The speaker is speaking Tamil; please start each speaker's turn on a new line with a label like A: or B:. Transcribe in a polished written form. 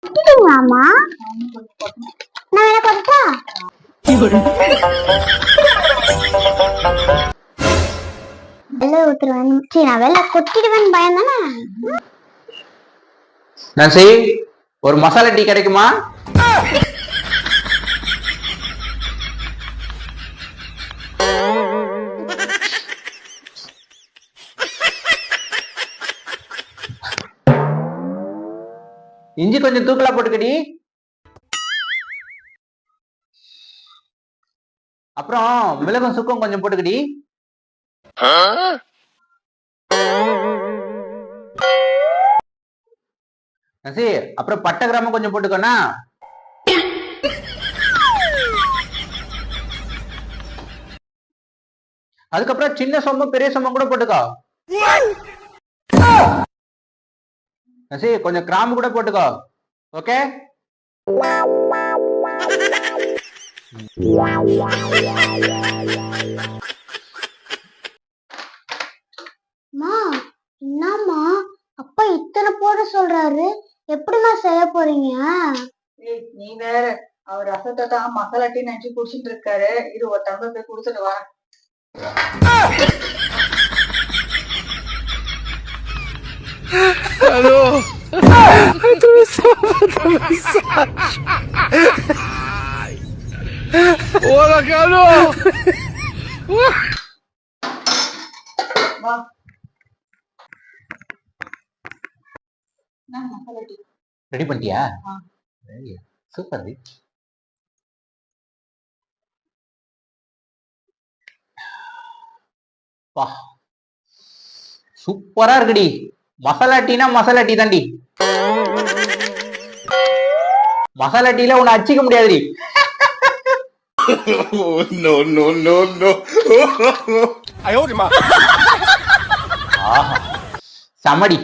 A: கொட்டிட்டீங்களாமா? நான் வேணா கொட்டா? வெள்ளை ஊத்துருவேன். சரி, நான் வெள்ளை கொட்டிடுவேன்னு பயம் தானே.
B: நசி, ஒரு மசாலா டீ கிடைக்குமா? இஞ்சி கொஞ்சம் தூக்கலா போட்டுக்கடி. அப்புறம் மிளகும் சுக்கம் கொஞ்சம் போட்டுக்கடி. நசி, அப்புறம் பட்டை கிராமம் கொஞ்சம் போட்டுக்கோனா. அதுக்கப்புறம் சின்ன சோம்பம் பெரிய சோம்பம் கூட போட்டுக்கோ. நசி, கொஞ்சம் கிராம்பு கூட போட்டுக்கோ. ஓகே?
A: என்னம்மா அப்பா இத்தனை போட சொல்றாரு? எப்படிமா செய்ய போறீங்க?
C: நீ வேற, அவர் ரசத்தை தான் மசாலா டீ நினைச்சு குடிச்சிட்டு இருக்காரு. இது ஒரு டம்ளர் போய் குடிச்சிட்டு வா.
D: Allô. Oh la calo.
C: வா. மசாலா டீ
B: ரெடி பண்ணிட்டியா? சூப்பர். வா, சூப்பரா இருக்குடி. மசாலா டீனா மசாலா டீ தாண்டி. மசாலா டீல உன்னை அடிச்சிக்க முடியாதுடி.
D: No no no no. I hold him up.
B: சமடி.